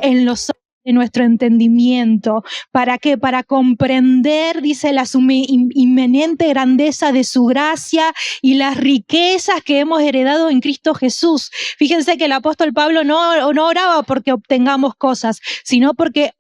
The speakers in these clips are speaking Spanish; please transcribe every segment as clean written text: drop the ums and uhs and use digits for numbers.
en los ojos de nuestro entendimiento. ¿Para qué? Para comprender, dice, la inminente grandeza de su gracia y las riquezas que hemos heredado en Cristo Jesús. Fíjense que el apóstol Pablo no oraba porque obtengamos cosas, sino porque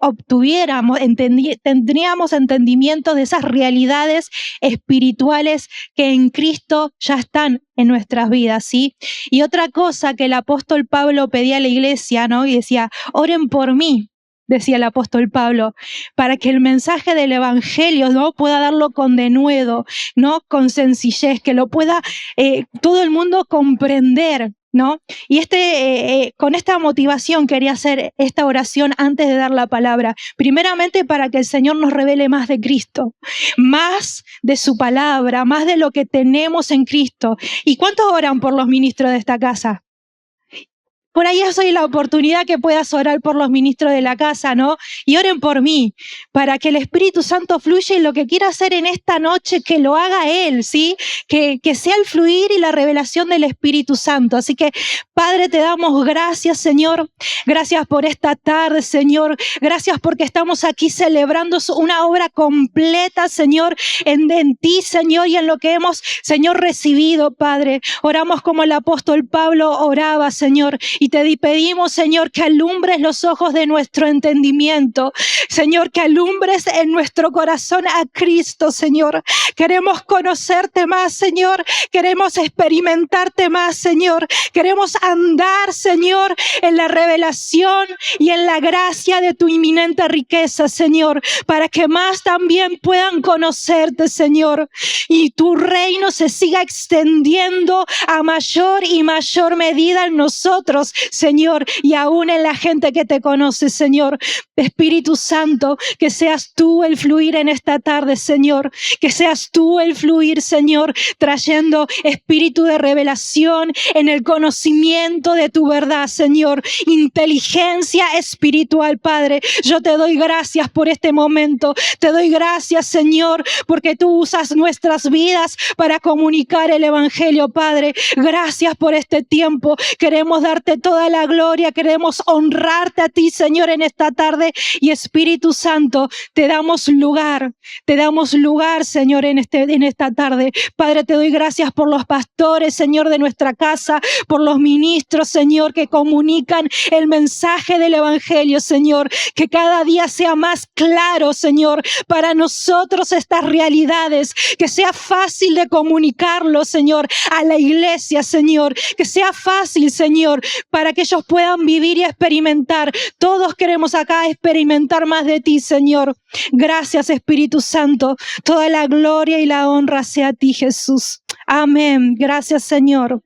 tendríamos entendimiento de esas realidades espirituales que en Cristo ya están en nuestras vidas, ¿sí? Y otra cosa que el apóstol Pablo pedía a la iglesia, ¿no? Y decía, oren por mí, decía el apóstol Pablo, para que el mensaje del evangelio, ¿no?, pueda darlo con denuedo, ¿no?, con sencillez, que lo pueda todo el mundo comprender, ¿no? Y con esta motivación quería hacer esta oración antes de dar la palabra. Primeramente para que el Señor nos revele más de Cristo, más de su palabra, más de lo que tenemos en Cristo. ¿Y cuántos oran por los ministros de esta casa? Por ahí es hoy la oportunidad que puedas orar por los ministros de la casa, ¿no? Y oren por mí, para que el Espíritu Santo fluya y lo que quiera hacer en esta noche, que lo haga Él, ¿sí? Que sea el fluir y la revelación del Espíritu Santo. Así que, Padre, te damos gracias, Señor. Gracias por esta tarde, Señor. Gracias porque estamos aquí celebrando una obra completa, Señor, en ti, Señor, y en lo que hemos, Señor, recibido, Padre. Oramos como el apóstol Pablo oraba, Señor, y te pedimos, Señor, que alumbres los ojos de nuestro entendimiento. Señor, que alumbres en nuestro corazón a Cristo, Señor. Queremos conocerte más, Señor. Queremos experimentarte más, Señor. Queremos andar, Señor, en la revelación y en la gracia de tu inminente riqueza, Señor, para que más también puedan conocerte, Señor, y tu reino se siga extendiendo a mayor y mayor medida en nosotros, Señor, y aún en la gente que te conoce, Señor. Espíritu Santo, que seas tú el fluir en esta tarde, Señor, que seas tú el fluir, Señor, trayendo espíritu de revelación en el conocimiento de tu verdad, Señor, inteligencia espiritual, Padre. Yo te doy gracias por este momento, te doy gracias, Señor, porque tú usas nuestras vidas para comunicar el evangelio, Padre. Gracias por este tiempo, queremos darte toda la gloria, queremos honrarte a ti, Señor, en esta tarde. Y Espíritu Santo, te damos lugar, Señor, en esta tarde. Padre, te doy gracias por los pastores, Señor, de nuestra casa, por los ministros, Señor, que comunican el mensaje del evangelio, Señor, que cada día sea más claro, Señor, para nosotros estas realidades, que sea fácil de comunicarlo, Señor, a la iglesia, Señor, que sea fácil, Señor, para que ellos puedan vivir y experimentar. Todos queremos acá experimentar más de ti, Señor. Gracias, Espíritu Santo. Toda la gloria y la honra sea a ti, Jesús. Amén. Gracias, Señor.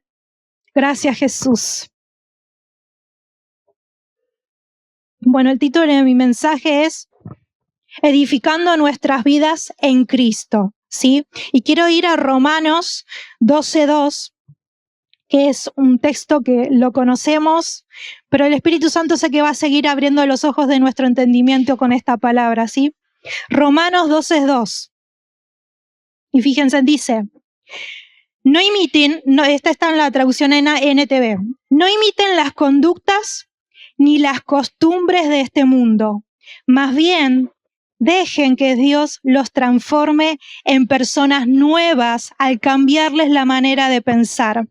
Gracias, Jesús. Bueno, el título de mi mensaje es Edificando nuestras vidas en Cristo, ¿sí? Y quiero ir a Romanos 12:2, que es un texto que lo conocemos, pero el Espíritu Santo sé que va a seguir abriendo los ojos de nuestro entendimiento con esta palabra, ¿sí? Romanos 12:2. Y fíjense, dice, no imiten, esta está en la traducción en NTV, no imiten las conductas ni las costumbres de este mundo, más bien dejen que Dios los transforme en personas nuevas al cambiarles la manera de pensar.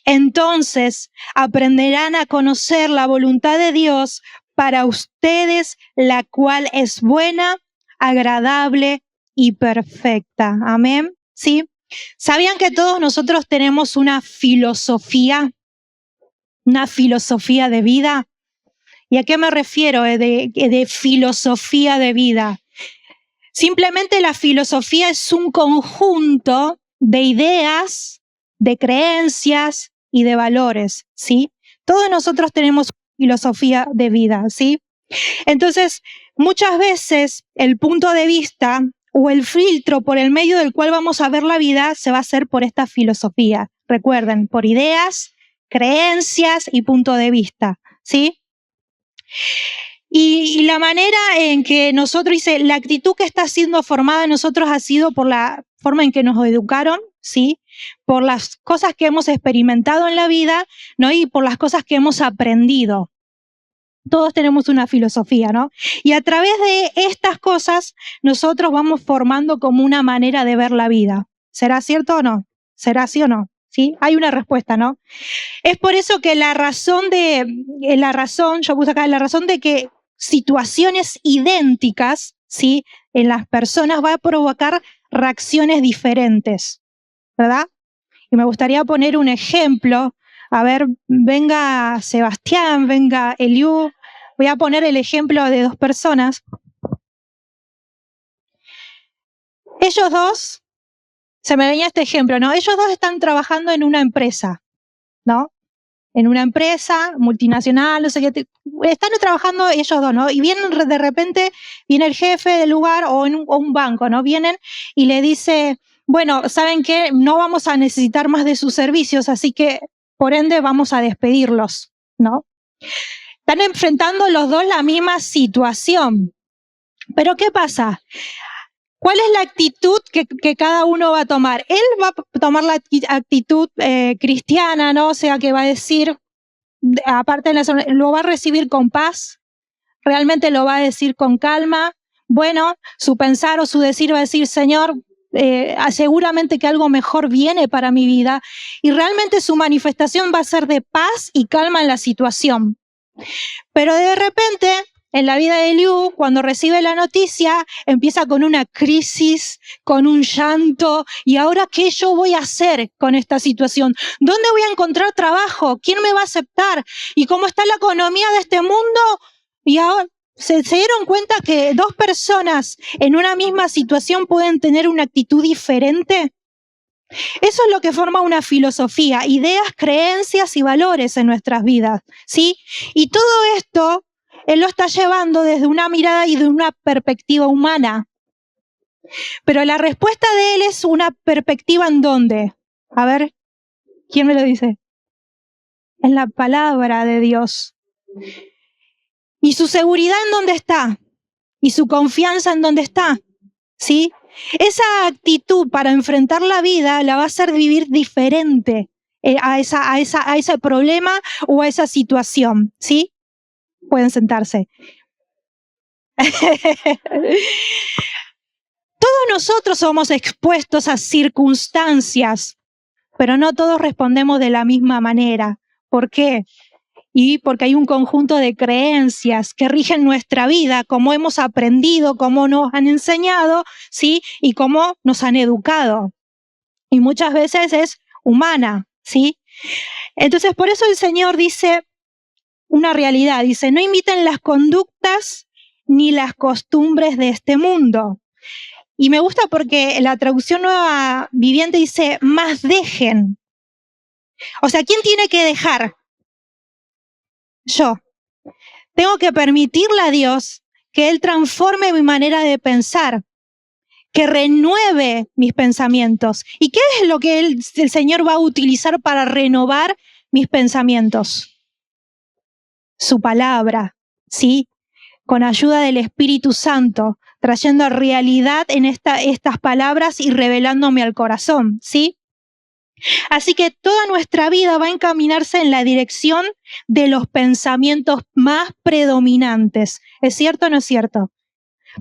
Entonces aprenderán a conocer la voluntad de Dios para ustedes, la cual es buena, agradable y perfecta. Amén. ¿Sí? ¿Sabían que todos nosotros tenemos una filosofía de vida? ¿Y a qué me refiero de filosofía de vida? Simplemente la filosofía es un conjunto de ideas, de creencias y de valores, ¿sí? Todos nosotros tenemos filosofía de vida, ¿sí? Entonces, muchas veces el punto de vista o el filtro por el medio del cual vamos a ver la vida se va a hacer por esta filosofía. Recuerden, por ideas, creencias y punto de vista, ¿sí? Y la manera en que nosotros, dice, la actitud que está siendo formada en nosotros ha sido por la forma en que nos educaron, ¿sí? Por las cosas que hemos experimentado en la vida, ¿no? Y por las cosas que hemos aprendido. Todos tenemos una filosofía, ¿no? Y a través de estas cosas, nosotros vamos formando como una manera de ver la vida. ¿Será cierto o no? ¿Será sí o no? ¿Sí? Hay una respuesta, ¿no? Es por eso que la razón, yo puse acá, la razón de que situaciones idénticas, ¿sí? En las personas va a provocar reacciones diferentes, ¿verdad? Y me gustaría poner un ejemplo. A ver, venga Sebastián, venga Eliú. Voy a poner el ejemplo de dos personas. Ellos dos, se me venía este ejemplo, ¿no? Ellos dos están trabajando en una empresa, ¿no? En una empresa multinacional, no sé qué. Están trabajando ellos dos, ¿no? Y vienen de repente, viene el jefe del lugar o un banco, ¿no? Vienen y le dice, bueno, ¿saben qué? No vamos a necesitar más de sus servicios, así que, por ende, vamos a despedirlos, ¿no? Están enfrentando los dos la misma situación. Pero ¿qué pasa? ¿Cuál es la actitud que cada uno va a tomar? Él va a tomar la actitud cristiana, ¿no? O sea, que va a decir, aparte lo va a recibir con paz, realmente lo va a decir con calma. Bueno, su pensar o su decir va a decir, Señor, seguramente que algo mejor viene para mi vida. Y realmente su manifestación va a ser de paz y calma en la situación. Pero de repente, en la vida de Eliú, cuando recibe la noticia, empieza con una crisis, con un llanto. ¿Y ahora qué yo voy a hacer con esta situación? ¿Dónde voy a encontrar trabajo? ¿Quién me va a aceptar? ¿Y cómo está la economía de este mundo? Y ahora se dieron cuenta que dos personas en una misma situación pueden tener una actitud diferente. Eso es lo que forma una filosofía, ideas, creencias y valores en nuestras vidas, ¿sí? Y todo esto, él lo está llevando desde una mirada y de una perspectiva humana. Pero la respuesta de él es una perspectiva ¿en dónde? A ver, ¿quién me lo dice? En la palabra de Dios. ¿Y su seguridad en dónde está? ¿Y su confianza en dónde está? ¿Sí? Esa actitud para enfrentar la vida la va a hacer vivir diferente a ese problema o a esa situación, ¿sí? Pueden sentarse. Todos nosotros somos expuestos a circunstancias, pero no todos respondemos de la misma manera. ¿Por qué? Y porque hay un conjunto de creencias que rigen nuestra vida, cómo hemos aprendido, cómo nos han enseñado, ¿sí? Y cómo nos han educado. Y muchas veces es humana, ¿sí? Entonces, por eso el Señor dice una realidad, dice, no imiten las conductas ni las costumbres de este mundo. Y me gusta porque la traducción Nueva Viviente dice, más dejen. O sea, ¿quién tiene que dejar? Yo. Tengo que permitirle a Dios que Él transforme mi manera de pensar, que renueve mis pensamientos. ¿Y qué es lo que el Señor va a utilizar para renovar mis pensamientos? Su palabra, ¿sí? Con ayuda del Espíritu Santo, trayendo realidad en estas palabras y revelándome al corazón, ¿sí? Así que toda nuestra vida va a encaminarse en la dirección de los pensamientos más predominantes. ¿Es cierto o no es cierto?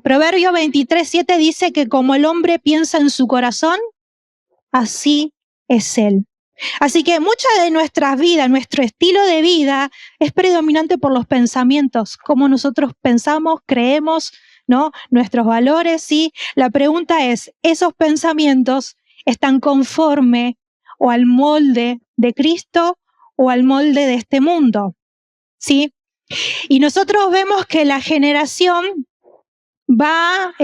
Proverbio 23:7 dice que como el hombre piensa en su corazón, así es él. Así que mucha de nuestras vidas, nuestro estilo de vida es predominante por los pensamientos, cómo nosotros pensamos, creemos, ¿no? Nuestros valores, ¿sí? La pregunta es, ¿esos pensamientos están conforme o al molde de Cristo o al molde de este mundo? ¿Sí? Y nosotros vemos que la generación va,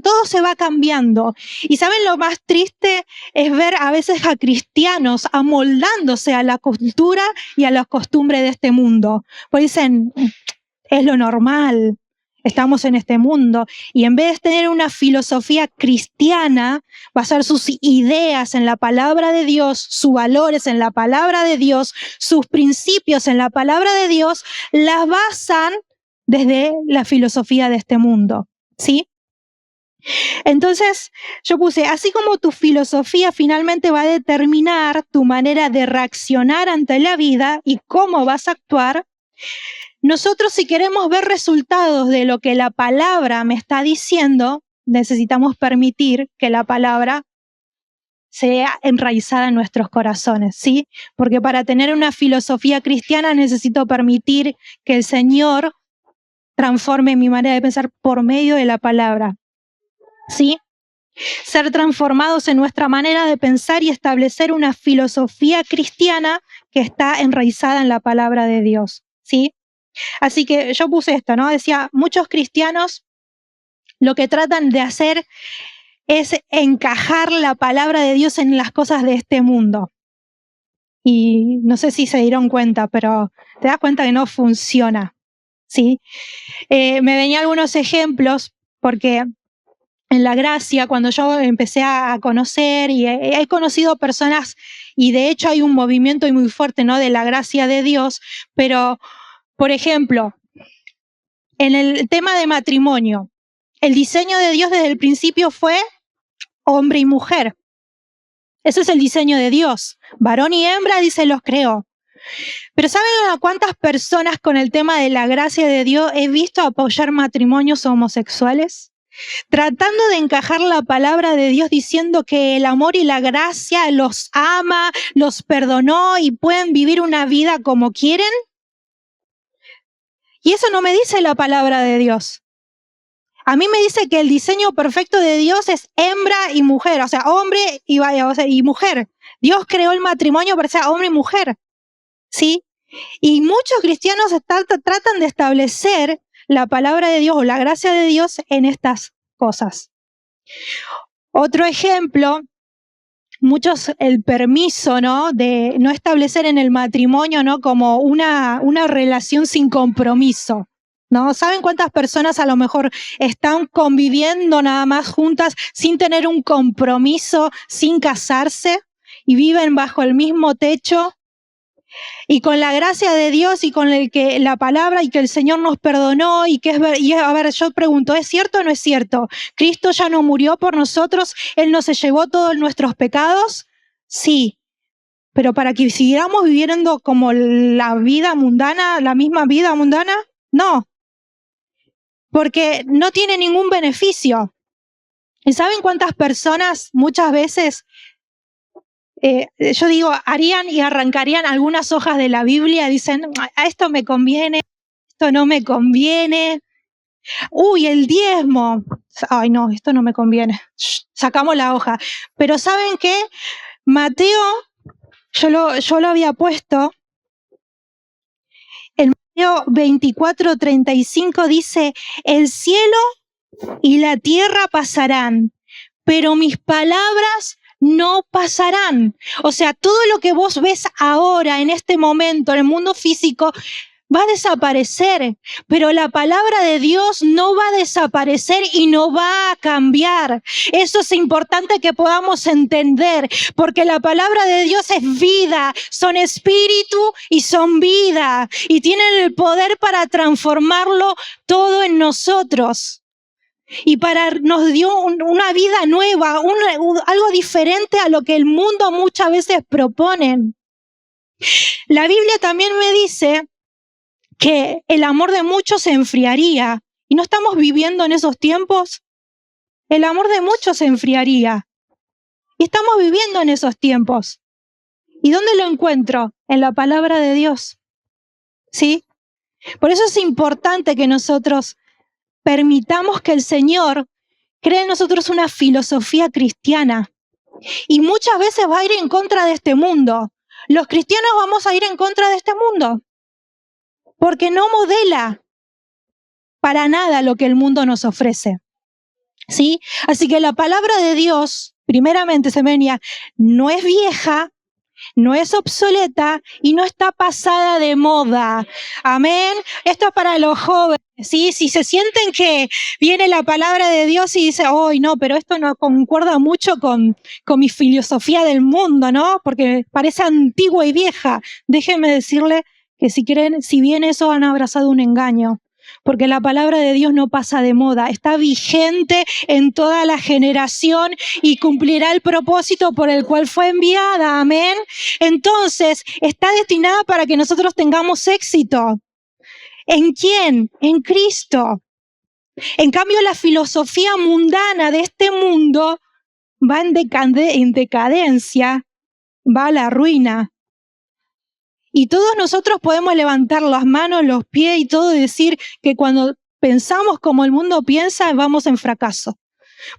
todo se va cambiando. Y ¿saben lo más triste? Es ver a veces a cristianos amoldándose a la cultura y a las costumbres de este mundo. Pues dicen, es lo normal, estamos en este mundo. Y en vez de tener una filosofía cristiana, basar sus ideas en la palabra de Dios, sus valores en la palabra de Dios, sus principios en la palabra de Dios, las basan desde la filosofía de este mundo, ¿sí? Entonces yo puse, así como tu filosofía finalmente va a determinar tu manera de reaccionar ante la vida y cómo vas a actuar, nosotros si queremos ver resultados de lo que la palabra me está diciendo, necesitamos permitir que la palabra sea enraizada en nuestros corazones, ¿sí? Porque para tener una filosofía cristiana necesito permitir que el Señor transforme mi manera de pensar por medio de la palabra, ¿sí? Ser transformados en nuestra manera de pensar y establecer una filosofía cristiana que está enraizada en la palabra de Dios, ¿sí? Así que yo puse esto, ¿no? Decía, muchos cristianos lo que tratan de hacer es encajar la palabra de Dios en las cosas de este mundo. Y no sé si se dieron cuenta, pero te das cuenta que no funciona, ¿sí? Me venían algunos ejemplos porque en la gracia, cuando yo empecé a conocer y he conocido personas, y de hecho hay un movimiento muy fuerte, ¿no?, de la gracia de Dios, pero, por ejemplo, en el tema de matrimonio, el diseño de Dios desde el principio fue hombre y mujer. Ese es el diseño de Dios. Varón y hembra, dice, los creó. Pero ¿saben a cuántas personas con el tema de la gracia de Dios he visto apoyar matrimonios homosexuales? Tratando de encajar la palabra de Dios diciendo que el amor y la gracia los ama, los perdonó y pueden vivir una vida como quieren. Y eso no me dice la palabra de Dios. A mí me dice que el diseño perfecto de Dios es hembra y mujer, o sea, hombre y mujer. Dios creó el matrimonio para ser hombre y mujer, ¿sí? Y muchos cristianos tratan de establecer la palabra de Dios o la gracia de Dios en estas cosas. Otro ejemplo, muchos el permiso, ¿no?, de no establecer en el matrimonio, ¿no?, como una relación sin compromiso, ¿no? ¿Saben cuántas personas a lo mejor están conviviendo nada más juntas sin tener un compromiso, sin casarse y viven bajo el mismo techo? Y con la gracia de Dios y con la palabra y que el Señor nos perdonó y a ver, yo pregunto, ¿es cierto o no es cierto? ¿Cristo ya no murió por nosotros? ¿Él no se llevó todos nuestros pecados? Sí, pero para que siguiéramos viviendo como la vida mundana, la misma vida mundana, no, porque no tiene ningún beneficio. ¿Y saben cuántas personas muchas veces yo digo, harían y arrancarían algunas hojas de la Biblia, dicen, a esto me conviene, esto no me conviene. Uy, el diezmo. Ay, no, esto no me conviene. Sacamos la hoja. Pero ¿saben qué? Mateo, yo lo había puesto, en Mateo 24:35 dice, el cielo y la tierra pasarán, pero mis palabras no pasarán. O sea, todo lo que vos ves ahora, en este momento, en el mundo físico, va a desaparecer, pero la palabra de Dios no va a desaparecer y no va a cambiar. Eso es importante que podamos entender, porque la palabra de Dios es vida, son espíritu y son vida, y tienen el poder para transformarlo todo en nosotros. Y nos dio una vida nueva, algo diferente a lo que el mundo muchas veces propone. La Biblia también me dice que el amor de muchos se enfriaría. ¿Y no estamos viviendo en esos tiempos? El amor de muchos se enfriaría. Y estamos viviendo en esos tiempos. ¿Y dónde lo encuentro? En la palabra de Dios. ¿Sí? Por eso es importante que nosotros permitamos que el Señor cree en nosotros una filosofía cristiana. Y muchas veces va a ir en contra de este mundo. Los cristianos vamos a ir en contra de este mundo. Porque no modela para nada lo que el mundo nos ofrece. ¿Sí? Así que la palabra de Dios, primeramente, Semenia, no es vieja, no es obsoleta y no está pasada de moda. Amén. Esto es para los jóvenes. ¿Sí? Si se sienten que viene la palabra de Dios y dice, ¡ay, no, pero esto no concuerda mucho con mi filosofía del mundo, ¿no? Porque parece antigua y vieja. Déjenme decirle que si bien eso han abrazado un engaño, porque la palabra de Dios no pasa de moda, está vigente en toda la generación y cumplirá el propósito por el cual fue enviada. Amén. Entonces, está destinada para que nosotros tengamos éxito. ¿En quién? En Cristo. En cambio, la filosofía mundana de este mundo va en decadencia, va a la ruina. Y todos nosotros podemos levantar las manos, los pies y todo y decir que cuando pensamos como el mundo piensa, vamos en fracaso.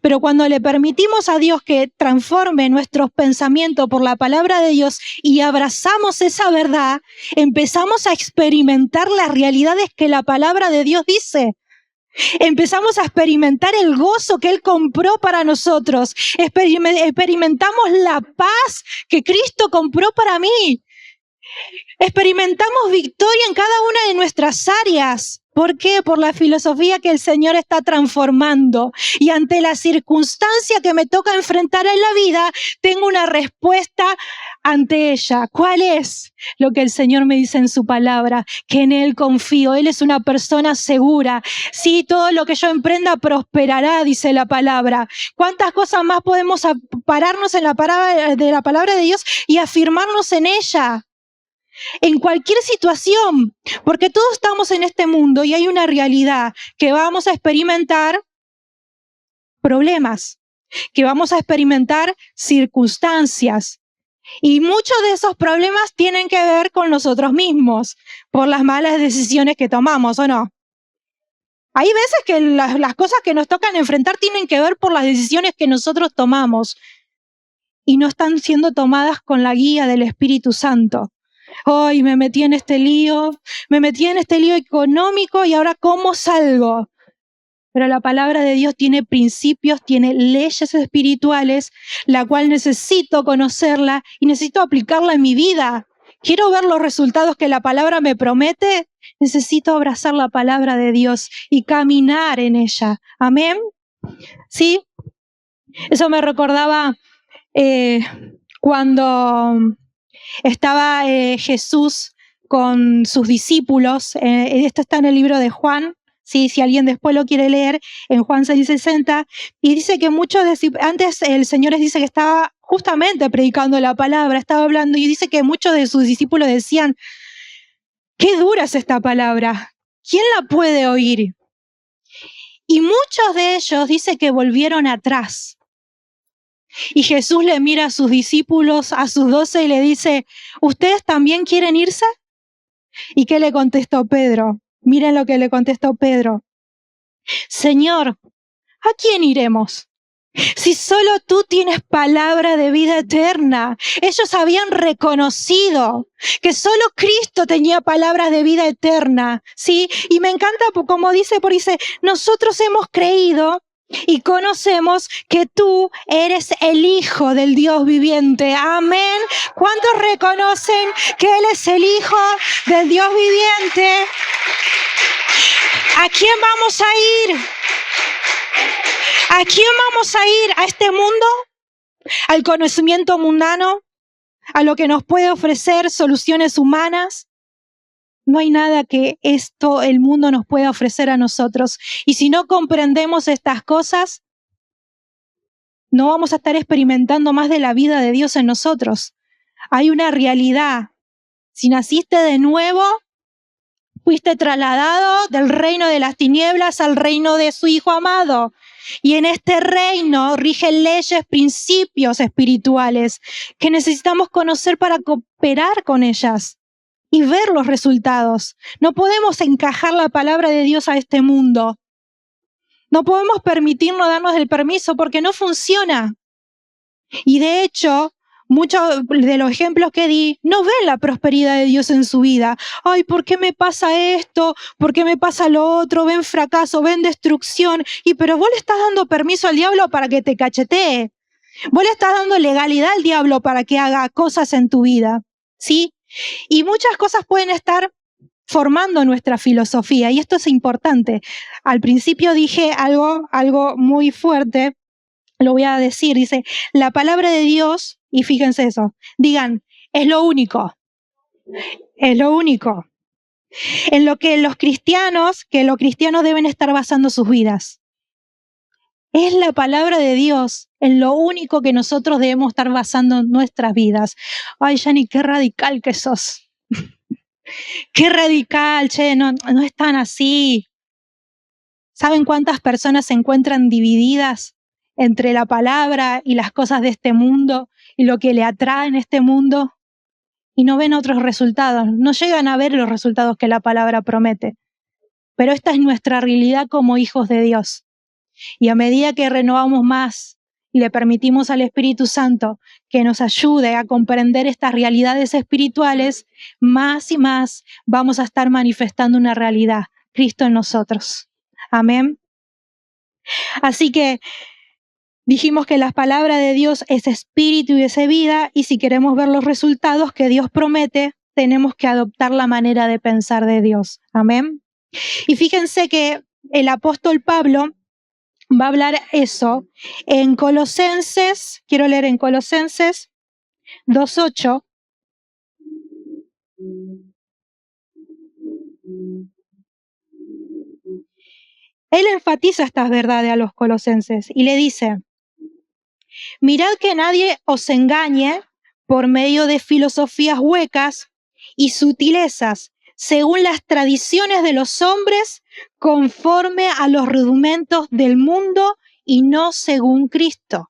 Pero cuando le permitimos a Dios que transforme nuestros pensamientos por la palabra de Dios y abrazamos esa verdad, empezamos a experimentar las realidades que la palabra de Dios dice. Empezamos a experimentar el gozo que Él compró para nosotros. Experimentamos la paz que Cristo compró para mí. Experimentamos victoria en cada una de nuestras áreas. ¿Por qué? Por la filosofía que el Señor está transformando. Y ante la circunstancia que me toca enfrentar en la vida, tengo una respuesta ante ella. ¿Cuál es? Lo que el Señor me dice en su palabra, que en Él confío. Él es una persona segura. Sí, todo lo que yo emprenda prosperará, dice la palabra. ¿Cuántas cosas más podemos pararnos en la palabra de Dios y afirmarnos en ella? En cualquier situación, porque todos estamos en este mundo y hay una realidad que vamos a experimentar problemas, que vamos a experimentar circunstancias. Y muchos de esos problemas tienen que ver con nosotros mismos, por las malas decisiones que tomamos, ¿o no? Hay veces que las cosas que nos tocan enfrentar tienen que ver por las decisiones que nosotros tomamos y no están siendo tomadas con la guía del Espíritu Santo. Hoy me metí en este lío económico y ahora ¿cómo salgo? Pero la palabra de Dios tiene principios, tiene leyes espirituales, la cual necesito conocerla y necesito aplicarla en mi vida. Quiero ver los resultados que la palabra me promete, necesito abrazar la palabra de Dios y caminar en ella. ¿Amén? ¿Sí? Eso me recordaba cuando estaba Jesús con sus discípulos. Esto está en el libro de Juan. Sí, si alguien después lo quiere leer, en Juan 6:60, y dice que antes el Señor dice que estaba justamente predicando la palabra, estaba hablando, y dice que muchos de sus discípulos decían, qué dura es esta palabra, ¿quién la puede oír? Y muchos de ellos dice que volvieron atrás. Y Jesús le mira a sus discípulos, a sus 12, y le dice, ¿ustedes también quieren irse? ¿Y qué le contestó Pedro? Miren lo que le contestó Pedro. Señor, ¿a quién iremos? Si solo tú tienes palabra de vida eterna. Ellos habían reconocido que solo Cristo tenía palabras de vida eterna, ¿sí? Y me encanta como dice, nosotros hemos creído y conocemos que tú eres el Hijo del Dios viviente. Amén. ¿Cuántos reconocen que Él es el Hijo del Dios viviente? ¿A quién vamos a ir? ¿A quién vamos a ir? ¿A este mundo? ¿Al conocimiento mundano? ¿A lo que nos puede ofrecer soluciones humanas? No hay nada que el mundo nos pueda ofrecer a nosotros. Y si no comprendemos estas cosas, no vamos a estar experimentando más de la vida de Dios en nosotros. Hay una realidad. Si naciste de nuevo, fuiste trasladado del reino de las tinieblas al reino de su Hijo amado. Y en este reino rigen leyes, principios espirituales que necesitamos conocer para cooperar con ellas y ver los resultados. No podemos encajar la palabra de Dios a este mundo. No podemos permitirnos darnos el permiso porque no funciona. Y de hecho, muchos de los ejemplos que di no ven la prosperidad de Dios en su vida. Ay, ¿por qué me pasa esto? ¿Por qué me pasa lo otro? Ven fracaso, ven destrucción. Pero vos le estás dando permiso al diablo para que te cachetee. Vos le estás dando legalidad al diablo para que haga cosas en tu vida, ¿sí? Y muchas cosas pueden estar formando nuestra filosofía, y esto es importante. Al principio dije algo muy fuerte, lo voy a decir, dice, la palabra de Dios, y fíjense eso, digan, es lo único, es lo único. En lo que los cristianos deben estar basando sus vidas. Es la palabra de Dios, en lo único que nosotros debemos estar basando nuestras vidas. Ay, Yanni, qué radical que sos. Qué radical, che, no es tan así. ¿Saben cuántas personas se encuentran divididas entre la palabra y las cosas de este mundo y lo que le atrae en este mundo? Y no ven otros resultados, no llegan a ver los resultados que la palabra promete. Pero esta es nuestra realidad como hijos de Dios. Y a medida que renovamos más y le permitimos al Espíritu Santo que nos ayude a comprender estas realidades espirituales, más y más vamos a estar manifestando una realidad, Cristo en nosotros. Amén. Así que dijimos que la palabra de Dios es espíritu y es vida, y si queremos ver los resultados que Dios promete, tenemos que adoptar la manera de pensar de Dios. Amén. Y fíjense que el apóstol Pablo va a hablar eso en Colosenses, quiero leer en Colosenses 2:8. Él enfatiza estas verdades a los colosenses y le dice: mirad que nadie os engañe por medio de filosofías huecas y sutilezas, según las tradiciones de los hombres, conforme a los rudimentos del mundo y no según Cristo.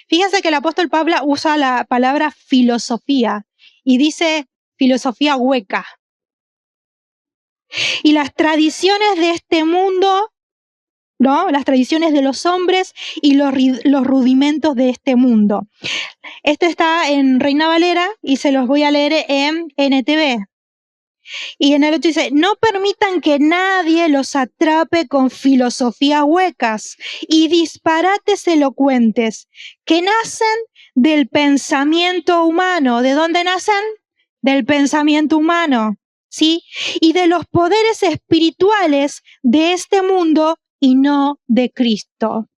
Fíjense que el apóstol Pablo usa la palabra filosofía y dice filosofía hueca. Y las tradiciones de este mundo, ¿no? Las tradiciones de los hombres y los rudimentos de este mundo. Esto está en Reina Valera y se los voy a leer en NTV. Y en el otro dice: no permitan que nadie los atrape con filosofías huecas y disparates elocuentes que nacen del pensamiento humano. ¿De dónde nacen? Del pensamiento humano, ¿sí? Y de los poderes espirituales de este mundo y no de Cristo.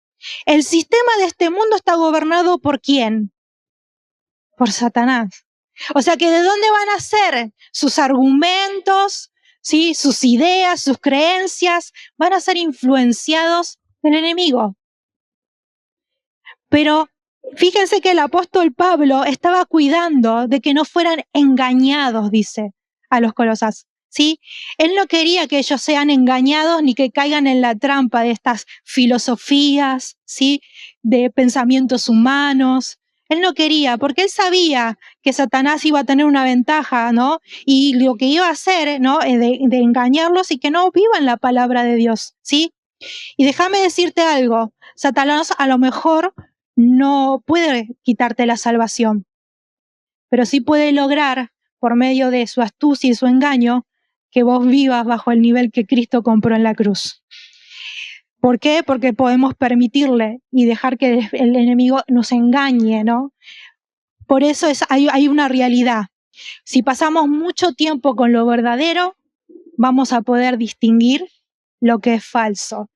El sistema de este mundo está gobernado ¿por quién? Por Satanás. O sea que ¿de dónde van a ser sus argumentos, ¿sí? Sus ideas, sus creencias? Van a ser influenciados del enemigo. Pero fíjense que el apóstol Pablo estaba cuidando de que no fueran engañados, dice a los Colosas, ¿sí? Él no quería que ellos sean engañados ni que caigan en la trampa de estas filosofías, ¿sí? De pensamientos humanos. Él no quería, porque él sabía que Satanás iba a tener una ventaja, ¿no? Y lo que iba a hacer, ¿no? De engañarlos y que no vivan la palabra de Dios, ¿sí? Y déjame decirte algo, Satanás a lo mejor no puede quitarte la salvación, pero sí puede lograr, por medio de su astucia y su engaño, que vos vivas bajo el nivel que Cristo compró en la cruz. ¿Por qué? Porque podemos permitirle y dejar que el enemigo nos engañe, ¿no? Por eso hay una realidad. Si pasamos mucho tiempo con lo verdadero, vamos a poder distinguir lo que es falso.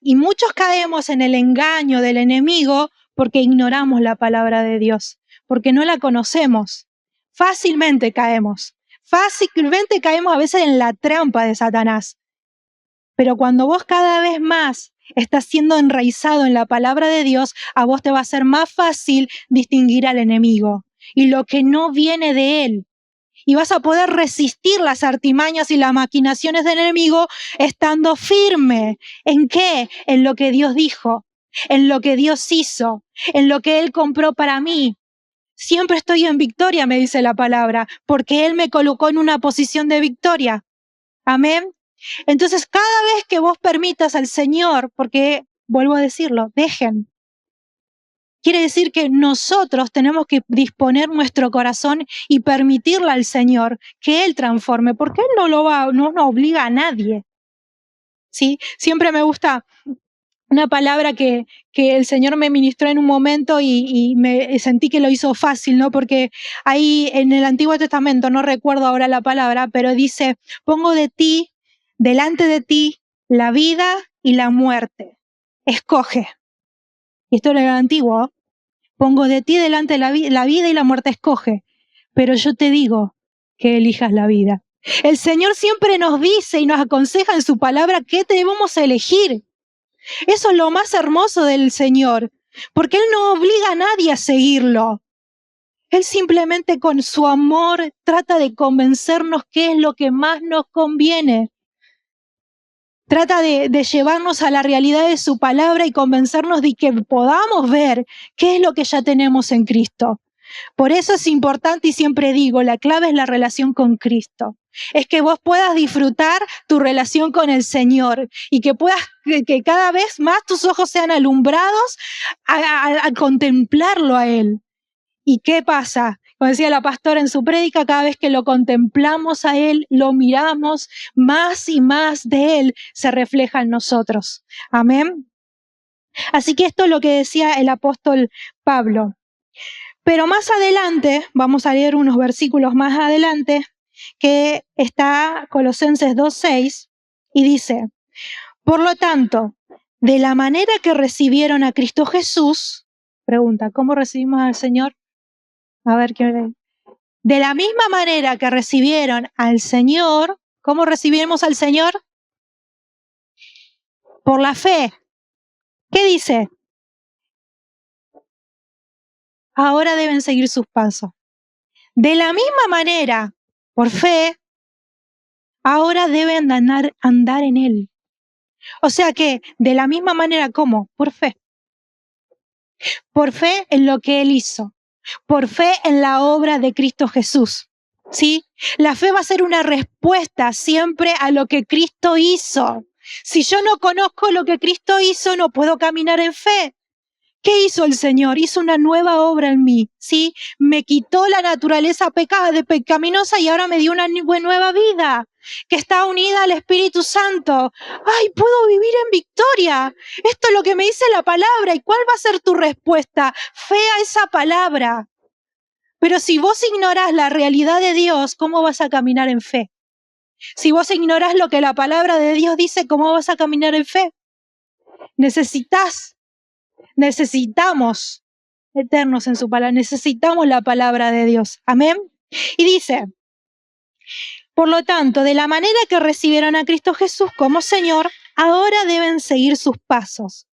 Y muchos caemos en el engaño del enemigo porque ignoramos la palabra de Dios, porque no la conocemos. Fácilmente caemos a veces en la trampa de Satanás. Pero cuando vos cada vez más estás siendo enraizado en la palabra de Dios, a vos te va a ser más fácil distinguir al enemigo y lo que no viene de él. Y vas a poder resistir las artimañas y las maquinaciones del enemigo estando firme. ¿En qué? En lo que Dios dijo, en lo que Dios hizo, en lo que Él compró para mí. Siempre estoy en victoria, me dice la palabra, porque Él me colocó en una posición de victoria. Amén. Entonces, cada vez que vos permitas al Señor, porque vuelvo a decirlo, dejen. Quiere decir que nosotros tenemos que disponer nuestro corazón y permitirle al Señor que Él transforme, porque Él no nos obliga a nadie. ¿Sí? Siempre me gusta una palabra que el Señor me ministró en un momento y me sentí que lo hizo fácil, ¿no? Porque ahí en el Antiguo Testamento, no recuerdo ahora la palabra, pero dice: pongo delante de ti, la vida y la muerte. Escoge. Y esto era el Antiguo. Pongo de ti delante la vida y la muerte, escoge. Pero yo te digo que elijas la vida. El Señor siempre nos dice y nos aconseja en su palabra qué debemos elegir. Eso es lo más hermoso del Señor, porque Él no obliga a nadie a seguirlo. Él simplemente con su amor trata de convencernos qué es lo que más nos conviene. Trata de llevarnos a la realidad de su palabra y convencernos de que podamos ver qué es lo que ya tenemos en Cristo. Por eso es importante y siempre digo, la clave es la relación con Cristo. Es que vos puedas disfrutar tu relación con el Señor y que puedas, que cada vez más tus ojos sean alumbrados a contemplarlo a Él. ¿Y qué pasa? Como decía la pastora en su prédica, cada vez que lo contemplamos a Él, lo miramos, más y más de Él se refleja en nosotros. Amén. Así que esto es lo que decía el apóstol Pablo. Pero más adelante, vamos a leer unos versículos más adelante, que está Colosenses 2:6, y dice, por lo tanto, de la manera que recibieron a Cristo Jesús, pregunta, ¿cómo recibimos al Señor? A ver, de la misma manera que recibieron al Señor, ¿cómo recibimos al Señor? Por la fe. ¿Qué dice? Ahora deben seguir sus pasos. De la misma manera, por fe, ahora deben andar en Él. O sea que, de la misma manera, ¿cómo? Por fe. Por fe en lo que Él hizo. Por fe en la obra de Cristo Jesús. ¿Sí? La fe va a ser una respuesta siempre a lo que Cristo hizo. Si yo no conozco lo que Cristo hizo, no puedo caminar en fe. ¿Qué hizo el Señor? Hizo una nueva obra en mí, ¿sí? Me quitó la naturaleza pecaminosa y ahora me dio una nueva vida que está unida al Espíritu Santo. ¡Ay, puedo vivir en victoria! Esto es lo que me dice la palabra. ¿Y cuál va a ser tu respuesta? Fe a esa palabra. Pero si vos ignorás la realidad de Dios, ¿cómo vas a caminar en fe? Si vos ignorás lo que la palabra de Dios dice, ¿cómo vas a caminar en fe? Necesitamos eternos en su palabra, necesitamos la palabra de Dios. Amén. Y dice, por lo tanto, de la manera que recibieron a Cristo Jesús como Señor, ahora deben seguir sus pasos.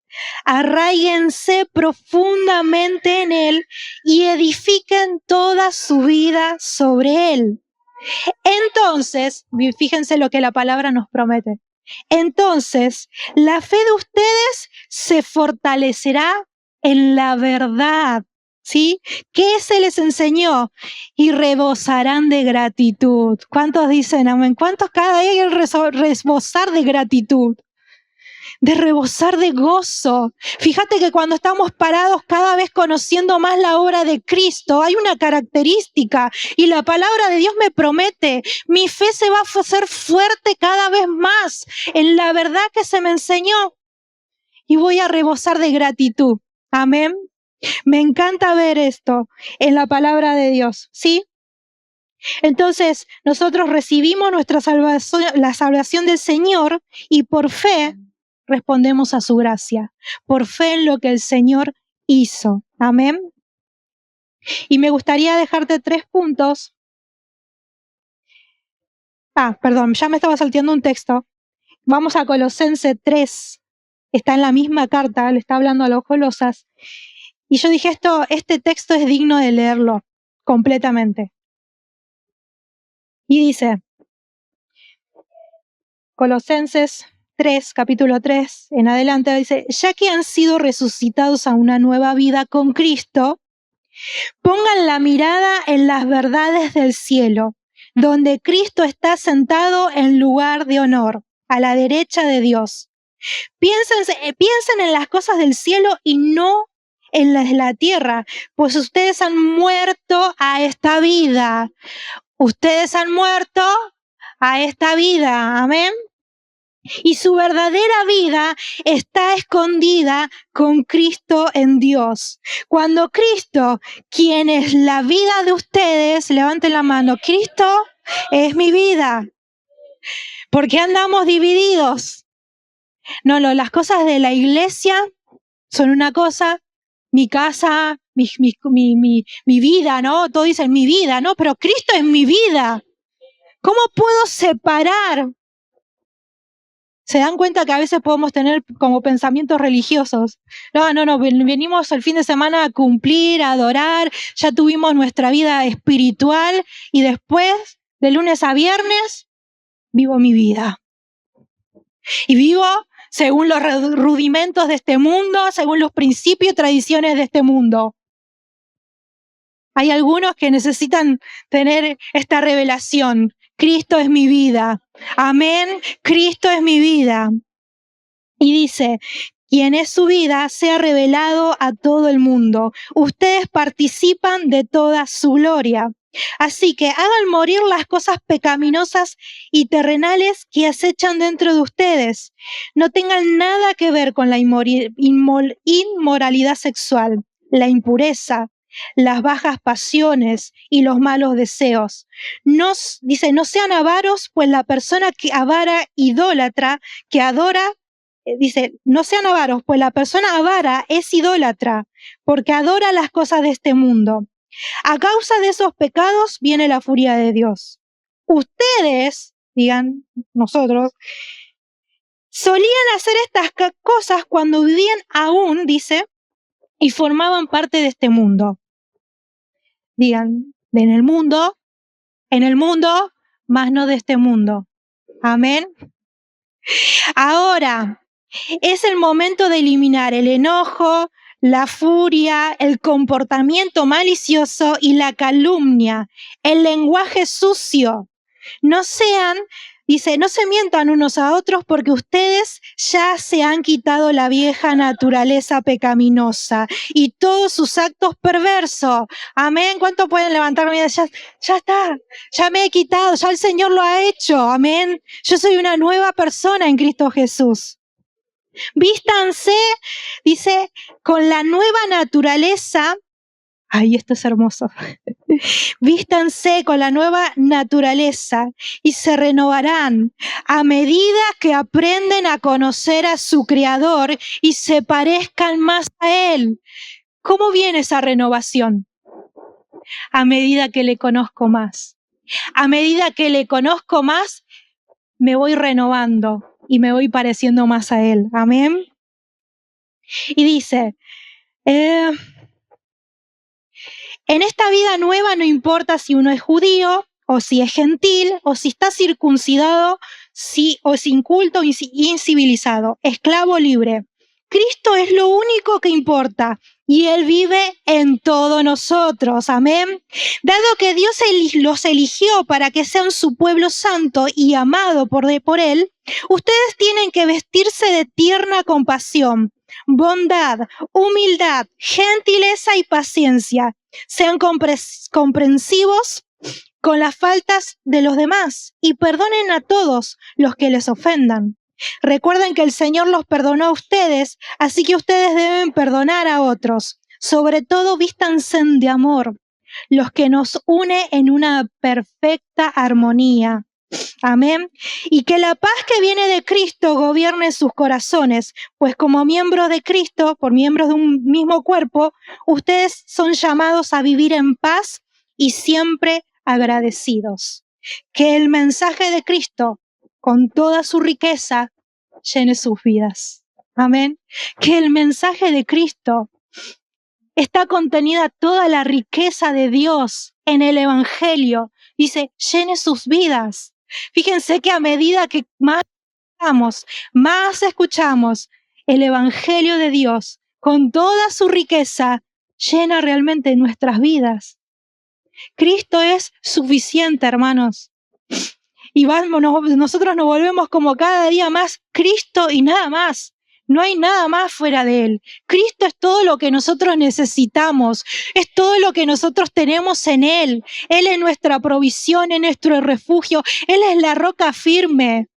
Arráiguense profundamente en Él y edifiquen toda su vida sobre Él. Entonces, fíjense lo que la palabra nos promete. Entonces, la fe de ustedes se fortalecerá en la verdad, ¿sí? Que se les enseñó y rebosarán de gratitud. ¿Cuántos dicen amén? ¿Cuántos cada día hay el rebosar de gratitud? De rebosar de gozo. Fíjate que cuando estamos parados cada vez conociendo más la obra de Cristo, hay una característica y la palabra de Dios me promete, mi fe se va a hacer fuerte cada vez más en la verdad que se me enseñó y voy a rebosar de gratitud. Amén. Me encanta ver esto en la palabra de Dios, ¿sí? Entonces, nosotros recibimos nuestra salvación, la salvación del Señor y por fe respondemos a su gracia, por fe en lo que el Señor hizo. Amén. Y me gustaría dejarte 3 puntos. Perdón, ya me estaba salteando un texto. Vamos a Colosenses 3. Está en la misma carta, le está hablando a los Colosas. Y yo dije, este texto es digno de leerlo completamente. Y dice, Colosenses 3, capítulo 3, en adelante, dice, ya que han sido resucitados a una nueva vida con Cristo, pongan la mirada en las verdades del cielo, donde Cristo está sentado en lugar de honor, a la derecha de Dios. Piensen en las cosas del cielo y no en las de la tierra, pues ustedes han muerto a esta vida. Ustedes han muerto a esta vida. Amén. Y su verdadera vida está escondida con Cristo en Dios. Cuando Cristo, quien es la vida de ustedes, levanten la mano, Cristo es mi vida. ¿Por qué andamos divididos? No, las cosas de la iglesia son una cosa, mi casa, mi vida, ¿no? Todos dicen mi vida, ¿no? Pero Cristo es mi vida. ¿Cómo puedo separar? ¿Se dan cuenta que a veces podemos tener como pensamientos religiosos? No, venimos el fin de semana a cumplir, a adorar, ya tuvimos nuestra vida espiritual y después, de lunes a viernes, vivo mi vida. Y vivo según los rudimentos de este mundo, según los principios y tradiciones de este mundo. Hay algunos que necesitan tener esta revelación. Cristo es mi vida. Amén. Cristo es mi vida. Y dice, quien es su vida sea revelado a todo el mundo. Ustedes participan de toda su gloria. Así que hagan morir las cosas pecaminosas y terrenales que acechan dentro de ustedes. No tengan nada que ver con la inmoralidad sexual, la impureza, las bajas pasiones y los malos deseos. Dice, no sean avaros, pues la persona que avara, idólatra, que adora, dice, no sean avaros, pues la persona avara es idólatra, porque adora las cosas de este mundo. A causa de esos pecados viene la furia de Dios. Ustedes, digan nosotros, solían hacer estas cosas cuando vivían aún, dice, y formaban parte de este mundo. Digan, en el mundo, más no de este mundo. Amén. Ahora, es el momento de eliminar el enojo, la furia, el comportamiento malicioso y la calumnia, el lenguaje sucio. No sean, dice, no se mientan unos a otros porque ustedes ya se han quitado la vieja naturaleza pecaminosa y todos sus actos perversos. Amén. ¿Cuánto pueden levantar? Ya está, ya me he quitado, ya el Señor lo ha hecho. Amén. Yo soy una nueva persona en Cristo Jesús. Vístanse, dice, con la nueva naturaleza. Ay, esto es hermoso. Vístanse con la nueva naturaleza y se renovarán a medida que aprenden a conocer a su Creador y se parezcan más a Él. ¿Cómo viene esa renovación? A medida que le conozco más. A medida que le conozco más, me voy renovando y me voy pareciendo más a Él. Amén. Y dice, en esta vida nueva no importa si uno es judío o si es gentil o si está circuncidado o sin culto o incivilizado, esclavo o libre. Cristo es lo único que importa y Él vive en todos nosotros. Amén. Dado que Dios los eligió para que sean su pueblo santo y amado por Él, ustedes tienen que vestirse de tierna compasión, bondad, humildad, gentileza y paciencia. Sean comprensivos con las faltas de los demás y perdonen a todos los que les ofendan. Recuerden que el Señor los perdonó a ustedes, así que ustedes deben perdonar a otros. Sobre todo, vístanse de amor, los que nos une en una perfecta armonía. Amén. Y que la paz que viene de Cristo gobierne sus corazones, pues como miembros de Cristo, por miembros de un mismo cuerpo, ustedes son llamados a vivir en paz y siempre agradecidos. Que el mensaje de Cristo, con toda su riqueza, llene sus vidas. Amén. Que el mensaje de Cristo está contenida toda la riqueza de Dios en el Evangelio. Dice, llene sus vidas. Fíjense que a medida que más escuchamos el Evangelio de Dios con toda su riqueza, llena realmente nuestras vidas. Cristo es suficiente, hermanos. Y nosotros nos volvemos como cada día más Cristo y nada más. No hay nada más fuera de Él. Cristo es todo lo que nosotros necesitamos. Es todo lo que nosotros tenemos en Él. Él es nuestra provisión, es nuestro refugio. Él es la roca firme.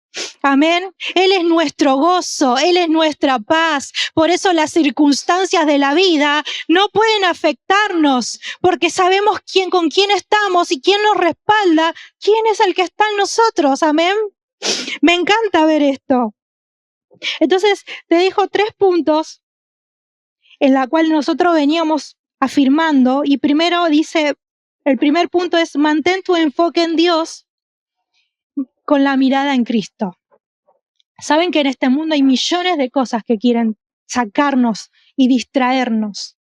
Amén. Él es nuestro gozo, Él es nuestra paz. Por eso las circunstancias de la vida no pueden afectarnos, porque sabemos con quién estamos y quién nos respalda, quién es el que está en nosotros. Amén. Me encanta ver esto. Entonces, te dejo 3 puntos en la cual nosotros veníamos afirmando. Y primero dice, el primer punto es, mantén tu enfoque en Dios. con la mirada en Cristo. Saben que en este mundo hay millones de cosas que quieren sacarnos y distraernos.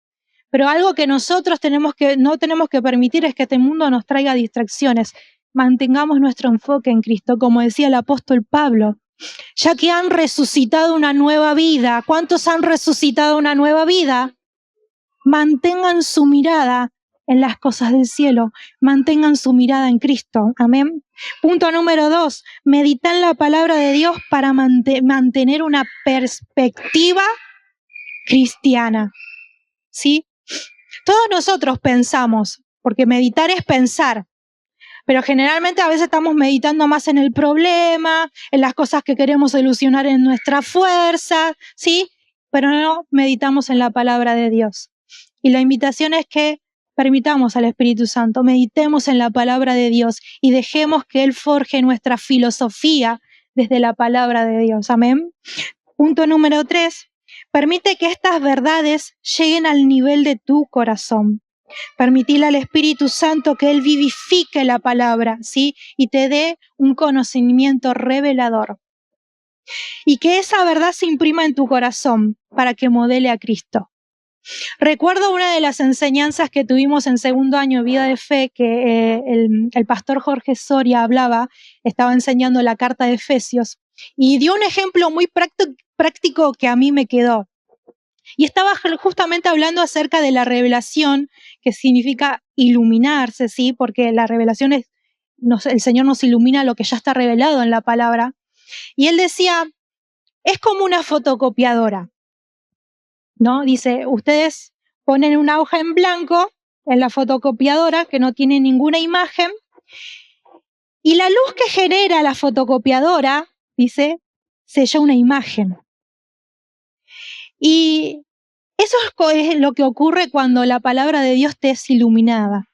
Pero algo que nosotros no tenemos que permitir es que este mundo nos traiga distracciones. Mantengamos nuestro enfoque en Cristo, como decía el apóstol Pablo, ya que han resucitado una nueva vida. ¿Cuántos han resucitado una nueva vida? Mantengan su mirada en las cosas del cielo, mantengan su mirada en Cristo. Amén. Punto número 2, medita en la palabra de Dios para mantener una perspectiva cristiana. ¿Sí? Todos nosotros pensamos, porque meditar es pensar, pero generalmente a veces estamos meditando más en el problema, en las cosas que queremos solucionar en nuestra fuerza, ¿sí? Pero no meditamos en la palabra de Dios. Y la invitación es que permitamos al Espíritu Santo, meditemos en la palabra de Dios y dejemos que Él forje nuestra filosofía desde la palabra de Dios. Amén. Punto número 3. Permite que estas verdades lleguen al nivel de tu corazón. Permitile al Espíritu Santo que Él vivifique la palabra, ¿sí? Y te dé un conocimiento revelador. Y que esa verdad se imprima en tu corazón para que modele a Cristo. Recuerdo una de las enseñanzas que tuvimos en segundo año de vida de fe, que el pastor Jorge Soria estaba enseñando la carta de Efesios, y dio un ejemplo muy práctico que a mí me quedó. Y estaba justamente hablando acerca de la revelación, que significa iluminarse, ¿sí? Porque la revelación el Señor nos ilumina lo que ya está revelado en la palabra. Y él decía, es como una fotocopiadora, ¿no? Dice, ustedes ponen una hoja en blanco en la fotocopiadora que no tiene ninguna imagen, y la luz que genera la fotocopiadora, dice, sella una imagen. Y eso es lo que ocurre cuando la palabra de Dios te es iluminada.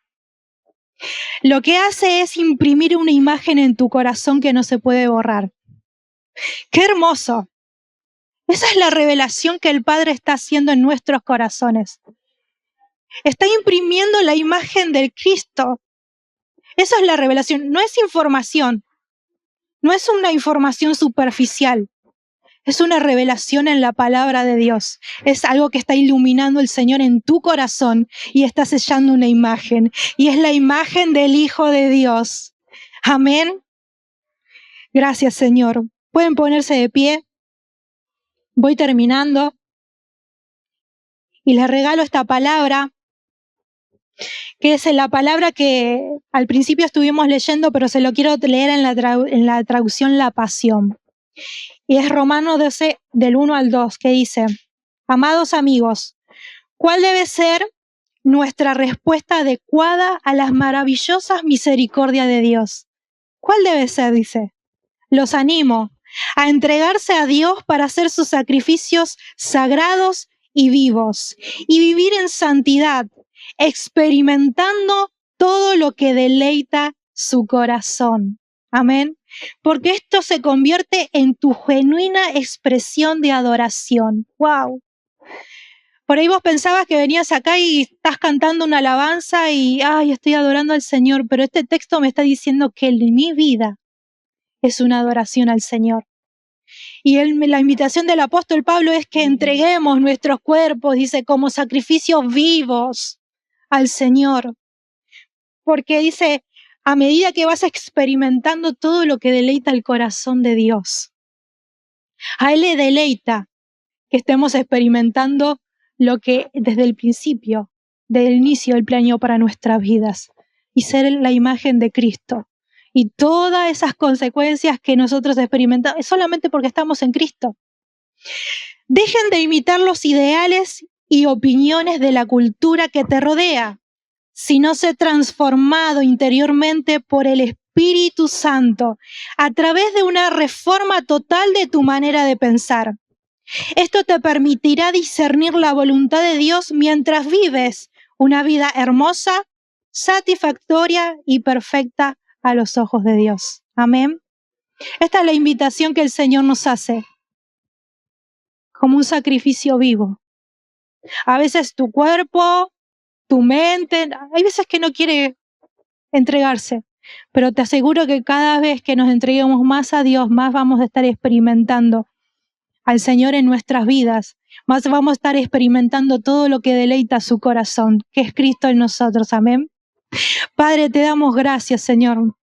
Lo que hace es imprimir una imagen en tu corazón que no se puede borrar. ¡Qué hermoso! Esa es la revelación que el Padre está haciendo en nuestros corazones. Está imprimiendo la imagen del Cristo. Esa es la revelación. No es información. No es una información superficial. Es una revelación en la palabra de Dios. Es algo que está iluminando el Señor en tu corazón y está sellando una imagen. Y es la imagen del Hijo de Dios. Amén. Gracias, Señor. Pueden ponerse de pie. Voy terminando. Y les regalo esta palabra, que es la palabra que al principio estuvimos leyendo, pero se lo quiero leer en la traducción La Pasión. Y es Romanos 12, del 1 al 2, que dice, amados amigos, ¿cuál debe ser nuestra respuesta adecuada a las maravillosas misericordias de Dios? ¿Cuál debe ser? Dice. Los animo a entregarse a Dios para hacer sus sacrificios sagrados y vivos y vivir en santidad, experimentando todo lo que deleita su corazón. Amén. Porque esto se convierte en tu genuina expresión de adoración. ¡Wow! Por ahí vos pensabas que venías acá y estás cantando una alabanza y estoy adorando al Señor, pero este texto me está diciendo que mi vida es una adoración al Señor. Y la invitación del apóstol Pablo es que entreguemos nuestros cuerpos, dice, como sacrificios vivos al Señor. Porque dice, a medida que vas experimentando todo lo que deleita el corazón de Dios, a Él le deleita que estemos experimentando lo que desde el principio, desde el inicio, Él planeó para nuestras vidas, y ser la imagen de Cristo. Y todas esas consecuencias que nosotros experimentamos es solamente porque estamos en Cristo. Dejen de imitar los ideales y opiniones de la cultura que te rodea, sino sé transformado interiormente por el Espíritu Santo a través de una reforma total de tu manera de pensar. Esto te permitirá discernir la voluntad de Dios mientras vives una vida hermosa, satisfactoria y perfecta a los ojos de Dios. Amén. Esta es la invitación que el Señor nos hace, como un sacrificio vivo. A veces tu cuerpo, tu mente, hay veces que no quiere entregarse, pero te aseguro que cada vez que nos entreguemos más a Dios, más vamos a estar experimentando al Señor en nuestras vidas, más vamos a estar experimentando todo lo que deleita su corazón, que es Cristo en nosotros. Amén. Padre, te damos gracias, Señor.